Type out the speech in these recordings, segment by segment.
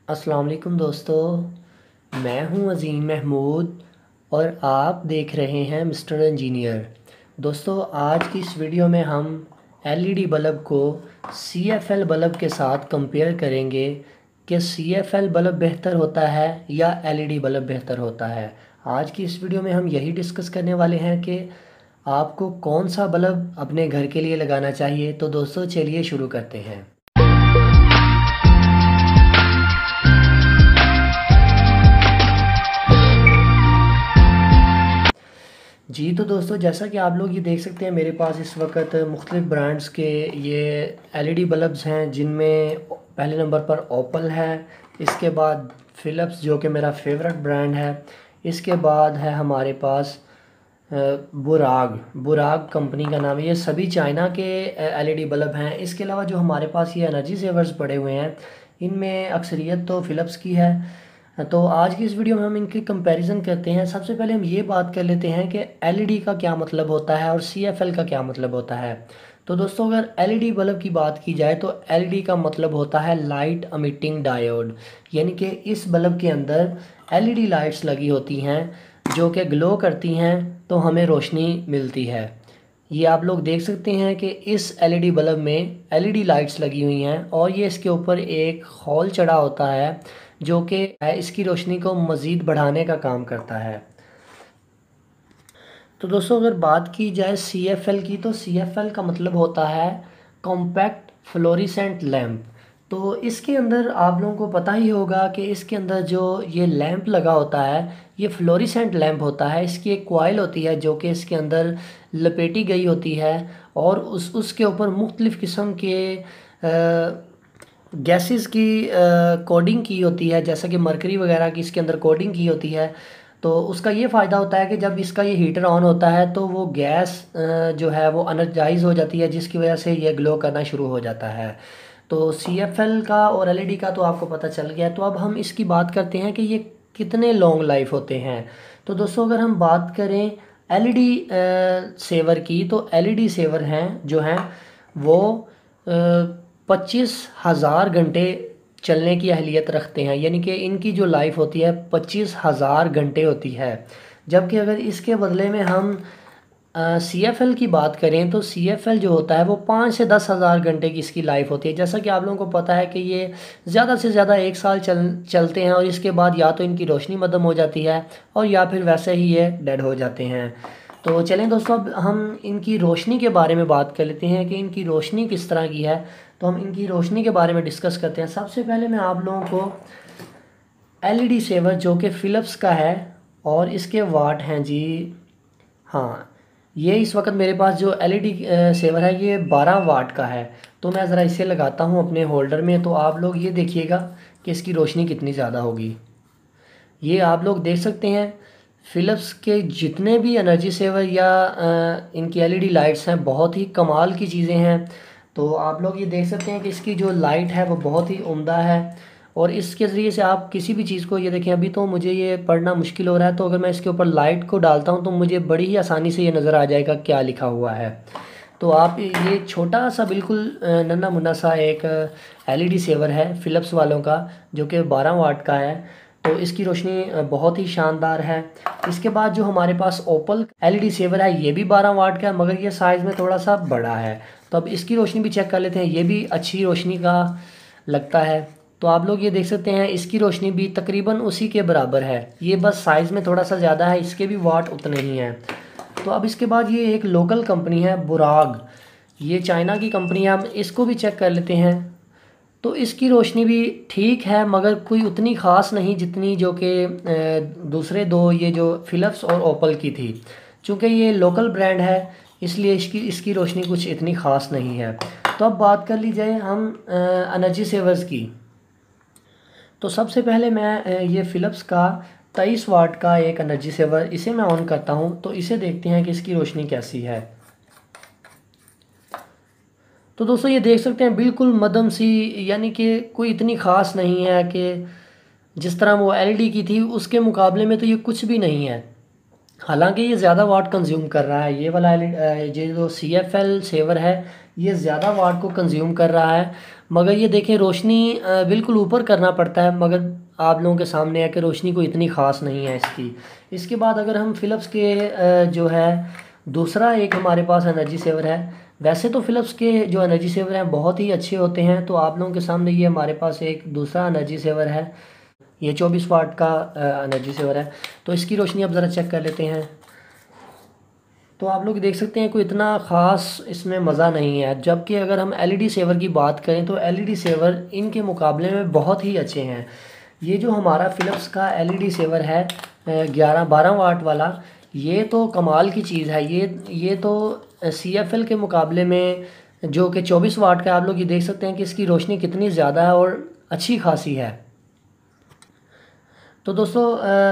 अस्सलाम वालेकुम दोस्तों, मैं हूं अज़ीम महमूद और आप देख रहे हैं मिस्टर इंजीनियर। दोस्तों, आज की इस वीडियो में हम एलईडी बल्ब को सीएफएल बल्ब के साथ कंपेयर करेंगे कि सीएफएल बल्ब बेहतर होता है या एलईडी बल्ब बेहतर होता है। आज की इस वीडियो में हम यही डिस्कस करने वाले हैं कि आपको कौन सा बल्ब अपने घर के लिए लगाना चाहिए। तो दोस्तों, चलिए शुरू करते हैं। जी तो दोस्तों, जैसा कि आप लोग ये देख सकते हैं, मेरे पास इस वक्त मुख्तलिफ़ ब्रांड्स के ये एलईडी बल्ब्स हैं, जिनमें पहले नंबर पर ओपल है, इसके बाद फ़िलिप्स जो कि मेरा फेवरेट ब्रांड है, इसके बाद है हमारे पास बुराग बुराग कंपनी का नाम है। ये सभी चाइना के एलईडी बल्ब हैं। इसके अलावा जो हमारे पास ये एनर्जी सेवर्स पड़े हुए हैं, इनमें अक्सरियत तो फ़िलिप्स की है। तो आज की इस वीडियो में हम इनकी कंपैरिजन करते हैं। सबसे पहले हम ये बात कर लेते हैं कि एलईडी का क्या मतलब होता है और सीएफएल का क्या मतलब होता है। तो दोस्तों, अगर एलईडी बल्ब की बात की जाए तो एलईडी का मतलब होता है लाइट एमिटिंग डायोड, यानी कि इस बल्ब के अंदर एलईडी लाइट्स लगी होती हैं जो कि ग्लो करती हैं, तो हमें रोशनी मिलती है। ये आप लोग देख सकते हैं कि इस एलईडी बल्ब में एलईडी लाइट्स लगी हुई हैं और ये इसके ऊपर एक हॉल चढ़ा होता है जो कि इसकी रोशनी को मज़ीद बढ़ाने का काम करता है। तो दोस्तों, अगर बात की जाए सीएफएल की, तो सीएफएल का मतलब होता है कॉम्पैक्ट फ्लोरेसेंट लैम्प। तो इसके अंदर आप लोगों को पता ही होगा कि इसके अंदर जो ये लैंप लगा होता है, ये फ्लोरेसेंट लैंप होता है। इसकी एक कॉइल होती है जो कि इसके अंदर लपेटी गई होती है और उसके ऊपर मुख्तलिफ़ किस्म के गैसेस की कोडिंग की होती है, जैसा कि मरकरी वगैरह की इसके अंदर कोडिंग की होती है। तो उसका ये फ़ायदा होता है कि जब इसका ये हीटर ऑन होता है तो वो गैस जो है वो एनर्जाइज हो जाती है, जिसकी वजह से ये ग्लो करना शुरू हो जाता है। तो सीएफएल का और एलईडी का तो आपको पता चल गया। तो अब हम इसकी बात करते हैं कि ये कितने लॉन्ग लाइफ होते हैं। तो दोस्तों, अगर हम बात करें एलईडी सेवर की, तो एलईडी सेवर हैं जो हैं वो 25,000 घंटे चलने की अहलियत रखते हैं, यानी कि इनकी जो लाइफ होती है 25,000 घंटे होती है। जबकि अगर इसके बदले में हम सीएफएल की बात करें तो सीएफएल जो होता है वो 5 से 10,000 घंटे की इसकी लाइफ होती है। जैसा कि आप लोगों को पता है कि ये ज़्यादा से ज़्यादा 1 साल चलते हैं और इसके बाद या तो इनकी रोशनी मदम हो जाती है और या फिर वैसे ही ये डेड हो जाते हैं। तो चलें दोस्तों, अब हम इनकी रोशनी के बारे में बात कर लेते हैं कि इनकी रोशनी किस तरह की है। तो हम इनकी रोशनी के बारे में डिस्कस करते हैं। सबसे पहले मैं आप लोगों को एलईडी सेवर जो कि फ़िलिप्स का है और इसके वाट हैं जी, हाँ, ये इस वक्त मेरे पास जो एलईडी सेवर है ये 12 वाट का है। तो मैं ज़रा इसे लगाता हूँ अपने होल्डर में, तो आप लोग ये देखिएगा कि इसकी रोशनी कितनी ज़्यादा होगी। ये आप लोग देख सकते हैं फ़िलिप्स के जितने भी एनर्जी सेवर या इनकी एलईडी लाइट्स हैं, बहुत ही कमाल की चीज़ें हैं। तो आप लोग ये देख सकते हैं कि इसकी जो लाइट है वो बहुत ही उम्दा है और इसके ज़रिए से आप किसी भी चीज़ को, ये देखें अभी तो मुझे ये पढ़ना मुश्किल हो रहा है, तो अगर मैं इसके ऊपर लाइट को डालता हूँ तो मुझे बड़ी ही आसानी से ये नज़र आ जाएगा क्या लिखा हुआ है। तो आप ये छोटा सा बिल्कुल नन्हा मुन्ना सा एक एलईडी सेवर है फ़िलिप्स वालों का, जो कि 12 वाट का है। तो इसकी रोशनी बहुत ही शानदार है। इसके बाद जो हमारे पास ओपल एलईडी सेवर है, ये भी 12 वाट का है, मगर ये साइज़ में थोड़ा सा बड़ा है। तो अब इसकी रोशनी भी चेक कर लेते हैं। ये भी अच्छी रोशनी का लगता है। तो आप लोग ये देख सकते हैं इसकी रोशनी भी तकरीबन उसी के बराबर है, ये बस साइज़ में थोड़ा सा ज़्यादा है, इसके भी वाट उतने ही हैं। तो अब इसके बाद ये एक लोकल कंपनी है बुराग, ये चाइना की कंपनी है, हम इसको भी चेक कर लेते हैं। तो इसकी रोशनी भी ठीक है, मगर कोई उतनी ख़ास नहीं जितनी जो कि दूसरे दो ये जो फ़िलिप्स और ओपल की थी। चूँकि ये लोकल ब्रांड है इसलिए इसकी रोशनी कुछ इतनी ख़ास नहीं है। तो अब बात कर ली जाए हम एनर्जी सेवर्स की। तो सबसे पहले मैं ये फ़िलिप्स का 23 वाट का एक एनर्जी सेवर, इसे मैं ऑन करता हूँ तो इसे देखते हैं कि इसकी रोशनी कैसी है। तो दोस्तों, ये देख सकते हैं बिल्कुल मध्यम सी, यानी कि कोई इतनी ख़ास नहीं है कि जिस तरह वो एलईडी की थी उसके मुकाबले में तो ये कुछ भी नहीं है। हालांकि ये ज़्यादा वाट कंज्यूम कर रहा है, ये वाला ये जो CFL सेवर है ये ज़्यादा वाट को कंज्यूम कर रहा है। मगर ये देखें रोशनी बिल्कुल ऊपर करना पड़ता है, मगर आप लोगों के सामने है कि रोशनी को इतनी ख़ास नहीं है इसकी। इसके बाद अगर हम फ़िलिप्स के जो है दूसरा एक हमारे पास एनर्जी सेवर है। वैसे तो फ़िलिप्स के जो एनर्जी सेवर हैं बहुत ही अच्छे होते हैं, तो आप लोगों के सामने ये हमारे पास एक दूसरा एनर्जी सेवर है। ये 24 वाट का एनर्जी सेवर है। तो इसकी रोशनी अब ज़रा चेक कर लेते हैं। तो आप लोग देख सकते हैं कोई इतना ख़ास इसमें मज़ा नहीं है। जबकि अगर हम LED सेवर की बात करें तो LED सेवर इनके मुकाबले में बहुत ही अच्छे हैं। ये जो हमारा फ़िलिप्स का LED सेवर है 11-12 वाट वाला, ये तो कमाल की चीज़ है। ये तो CFL के मुकाबले में जो कि 24 वाट का, आप लोग ये देख सकते हैं कि इसकी रोशनी कितनी ज़्यादा है और अच्छी खासी है। तो दोस्तों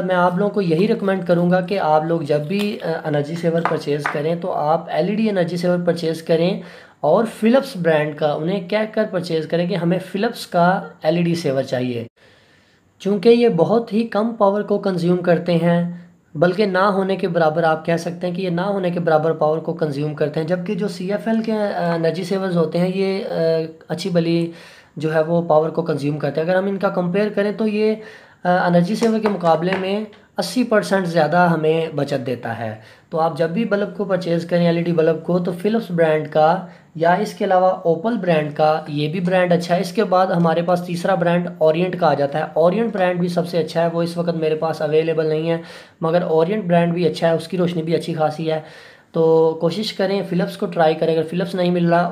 मैं आप लोगों को यही रिकमेंड करूँगा कि आप लोग जब भी एनर्जी सेवर परचेज़ करें तो आप LED एनर्जी सेवर परचेज़ करें और फ़िलिप्स ब्रांड का उन्हें कह कर परचेज़ करें कि हमें फ़िलिप्स का LED सेवर चाहिए। चूँकि ये बहुत ही कम पावर को कंज्यूम करते हैं, बल्कि ना होने के बराबर आप कह सकते हैं कि ये ना होने के बराबर पावर को कंज्यूम करते हैं। जबकि जो CFL के एनर्जी सेवर्स होते हैं ये अच्छी भली जो है वो पावर को कंज्यूम करते हैं। अगर हम इनका कंपेयर करें तो ये एनर्जी सेवर के मुकाबले में 80% ज़्यादा हमें बचत देता है। तो आप जब भी बल्ब को परचेज़ करें LED बल्ब को, तो फ़िलिप्स ब्रांड का या इसके अलावा ओपल ब्रांड का, ये भी ब्रांड अच्छा है। इसके बाद हमारे पास तीसरा ब्रांड ओरिएंट का आ जाता है। ओरिएंट ब्रांड भी सबसे अच्छा है, वो इस वक्त मेरे पास अवेलेबल नहीं है, मगर ओरिएंट ब्रांड भी अच्छा है, उसकी रोशनी भी अच्छी खासी है। तो कोशिश करें फ़िलिप्स को ट्राई करें। अगर फ़िलिप्स नहीं मिल रहा,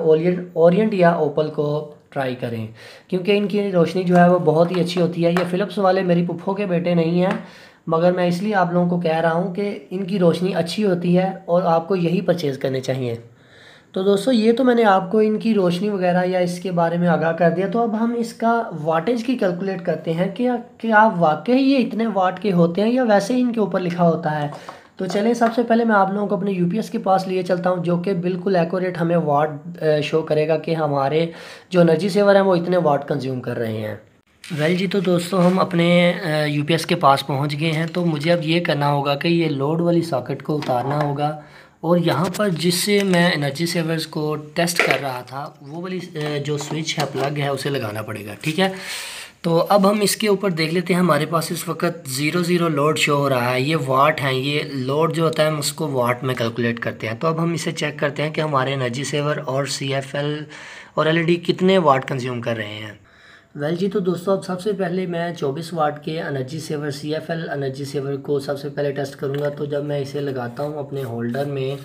ओरिएंट या ओपल को ट्राई करें, क्योंकि इनकी रोशनी जो है वो बहुत ही अच्छी होती है। ये फ़िलिप्स वाले मेरी पुप्पो के बेटे नहीं हैं, मगर मैं इसलिए आप लोगों को कह रहा हूँ कि इनकी रोशनी अच्छी होती है और आपको यही परचेज़ करने चाहिए। तो दोस्तों ये तो मैंने आपको इनकी रोशनी वगैरह या इसके बारे में आगाह कर दिया। तो अब हम इसका वाटेज की कैलकुलेट करते हैं कि आप वाकई ये इतने वाट के होते हैं या वैसे ही इनके ऊपर लिखा होता है। तो चलें, सबसे पहले मैं आप लोगों को अपने UPS के पास लिए चलता हूं, जो कि बिल्कुल एक्यूरेट हमें वाट शो करेगा कि हमारे जो एनर्जी सेवर हैं वो इतने वाट कंज्यूम कर रहे हैं। वेल जी, तो दोस्तों हम अपने UPS के पास पहुंच गए हैं। तो मुझे अब ये करना होगा कि ये लोड वाली सॉकेट को उतारना होगा और यहाँ पर जिससे मैं एनर्जी सेवर्स को टेस्ट कर रहा था वो वाली जो स्विच है, प्लग है, उसे लगाना पड़ेगा। ठीक है, तो अब हम इसके ऊपर देख लेते हैं। हमारे पास इस वक्त 0 लोड शो हो रहा है। ये वाट हैं, ये लोड जो होता है हम उसको वाट में कैलकुलेट करते हैं। तो अब हम इसे चेक करते हैं कि हमारे एनर्जी सेवर और CFL और LED कितने वाट कंज्यूम कर रहे हैं। वेल जी, तो दोस्तों अब सबसे पहले मैं 24 वाट के energy saver CFL energy saver को सबसे पहले टेस्ट करूंगा। तो जब मैं इसे लगाता हूं अपने होल्डर में,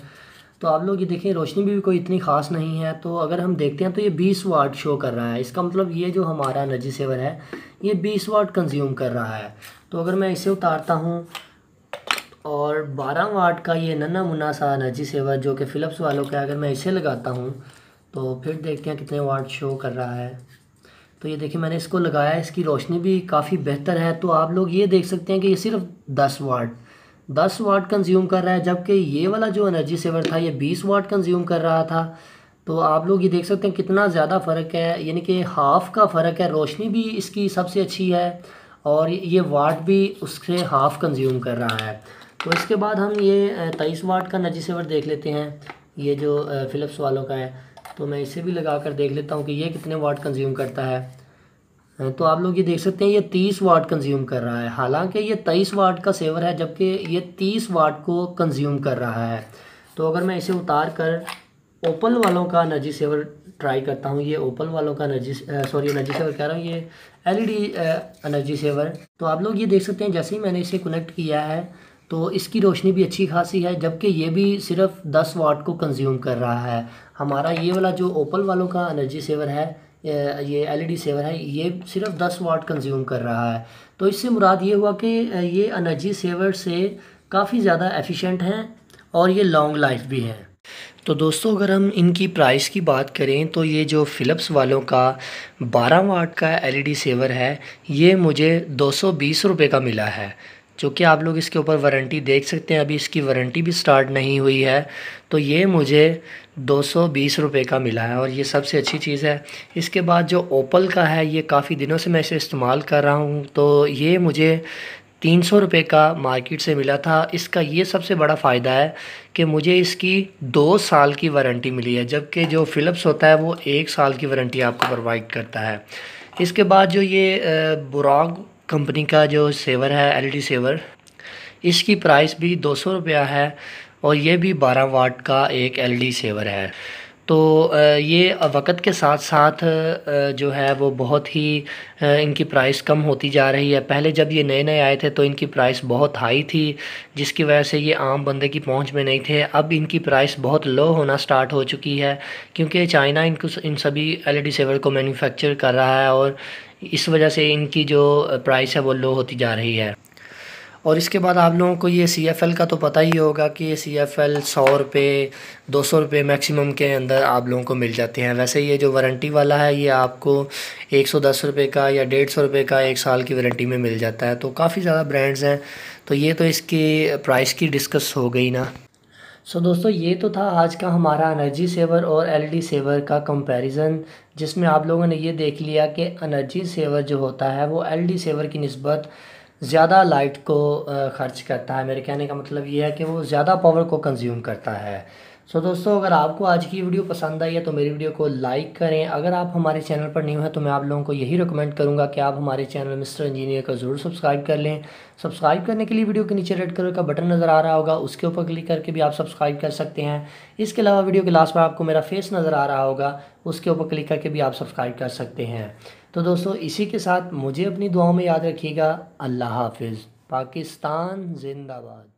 तो आप लोग ये देखें रोशनी भी कोई इतनी ख़ास नहीं है। तो अगर हम देखते हैं तो ये 20 वाट शो कर रहा है। इसका मतलब ये जो हमारा एनर्जी सेवर है ये 20 वाट कंज्यूम कर रहा है। तो अगर मैं इसे उतारता हूँ और 12 वाट का ये नन्हा मुन्ना सा एनर्जी सेवर जो कि फ़िलिप्स वालों का, अगर मैं इसे लगाता हूँ तो फिर देखते हैं कितने वाट शो कर रहा है। तो ये देखिए मैंने इसको लगाया, इसकी रोशनी भी काफ़ी बेहतर है। तो आप लोग ये देख सकते हैं कि ये सिर्फ 10 वाट कंज्यूम कर रहा है, जबकि ये वाला जो एनर्जी सेवर था ये 20 वाट कंज्यूम कर रहा था। तो आप लोग ये देख सकते हैं कितना ज़्यादा फ़र्क है, यानी कि हाफ़ का फ़र्क है। रोशनी भी इसकी सबसे अच्छी है और ये वाट भी उससे हाफ़ कंज्यूम कर रहा है। तो इसके बाद हम ये 23 वाट का एनर्जी सेवर देख लेते हैं, ये जो फ़िलिप्स वालों का है। तो मैं इसे भी लगा कर देख लेता हूँ कि ये कितने वाट कंज्यूम करता है। तो आप लोग ये देख सकते हैं ये 30 वाट कंज्यूम कर रहा है। हालांकि ये 23 वाट का सेवर है, जबकि ये 30 वाट को कंज्यूम कर रहा है। तो अगर मैं इसे उतार कर ओपल वालों का एनर्जी सेवर ट्राई करता हूँ, ये ओपल वालों का एनर्जी सेवर कह रहा हूँ, ये LED एनर्जी सेवर। तो आप लोग ये देख सकते हैं जैसे ही मैंने इसे कनेक्ट किया है तो इसकी रोशनी भी अच्छी खासी है, जबकि ये भी सिर्फ 10 वाट को कंज्यूम कर रहा है। हमारा ये वाला जो ओपल वालों का एनर्जी सेवर है, ये LED सेवर है, ये सिर्फ 10 वाट कंज्यूम कर रहा है। तो इससे मुराद ये हुआ कि ये एनर्जी सेवर से काफ़ी ज़्यादा एफिशिएंट हैं और ये लॉन्ग लाइफ भी हैं। तो दोस्तों अगर हम इनकी प्राइस की बात करें तो ये जो फ़िलिप्स वालों का 12 वाट का LED सेवर है ये मुझे 220 रुपये का मिला है, जो कि आप लोग इसके ऊपर वारंटी देख सकते हैं। अभी इसकी वारंटी भी स्टार्ट नहीं हुई है। तो ये मुझे 220 रुपये का मिला है और ये सबसे अच्छी चीज़ है। इसके बाद जो ओपल का है ये काफ़ी दिनों से मैं इसे इस्तेमाल कर रहा हूँ, तो ये मुझे ₹300 का मार्केट से मिला था। इसका ये सबसे बड़ा फ़ायदा है कि मुझे इसकी 2 साल की वारंटी मिली है, जबकि जो फ़िलिप्स होता है वो 1 साल की वारंटी आपको प्रोवाइड करता है। इसके बाद जो ये बुराक कंपनी का जो सेवर है, एलईडी सेवर, इसकी प्राइस भी ₹200 है और ये भी 12 वाट का एक एलईडी सेवर है। तो ये वक़्त के साथ साथ जो है वो बहुत ही इनकी प्राइस कम होती जा रही है। पहले जब ये नए नए आए थे तो इनकी प्राइस बहुत हाई थी, जिसकी वजह से ये आम बंदे की पहुंच में नहीं थे। अब इनकी प्राइस बहुत लो होना स्टार्ट हो चुकी है, क्योंकि चाइना इन सभी एलईडी सेवर को मैन्युफैक्चर कर रहा है और इस वजह से इनकी जो प्राइस है वो लो होती जा रही है। और इसके बाद आप लोगों को ये CFL का तो पता ही होगा कि ये CFL ₹100 ₹200 मैक्सिमम के अंदर आप लोगों को मिल जाते हैं। वैसे ये जो वारंटी वाला है ये आपको ₹110 का या ₹150 का 1 साल की वारंटी में मिल जाता है। तो काफ़ी ज़्यादा ब्रांड्स हैं। तो ये तो इसकी प्राइस की डिस्कस हो गई ना। दोस्तों, ये तो था आज का हमारा एनर्जी सेवर और एलईडी सेवर का कंपैरिजन, जिसमें आप लोगों ने ये देख लिया कि एनर्जी सेवर जो होता है वो एलईडी सेवर की निस्बत ज़्यादा लाइट को ख़र्च करता है। मेरे कहने का मतलब ये है कि वो ज़्यादा पावर को कंज्यूम करता है। दोस्तों, अगर आपको आज की वीडियो पसंद आई है तो मेरी वीडियो को लाइक करें। अगर आप हमारे चैनल पर न्यू हैं तो मैं आप लोगों को यही रिकमेंड करूंगा कि आप हमारे चैनल मिस्टर इंजीनियर को ज़रूर सब्सक्राइब कर लें। सब्सक्राइब करने के लिए वीडियो के नीचे रेड कलर का बटन नज़र आ रहा होगा, उसके ऊपर क्लिक करके भी आप सब्सक्राइब कर सकते हैं। इसके अलावा वीडियो के लास्ट में आपको मेरा फेस नज़र आ रहा होगा, उसके ऊपर क्लिक करके भी आप सब्सक्राइब कर सकते हैं। तो दोस्तों, इसी के साथ मुझे अपनी दुआओं में याद रखिएगा। अल्लाह हाफिज़। पाकिस्तान जिंदाबाद।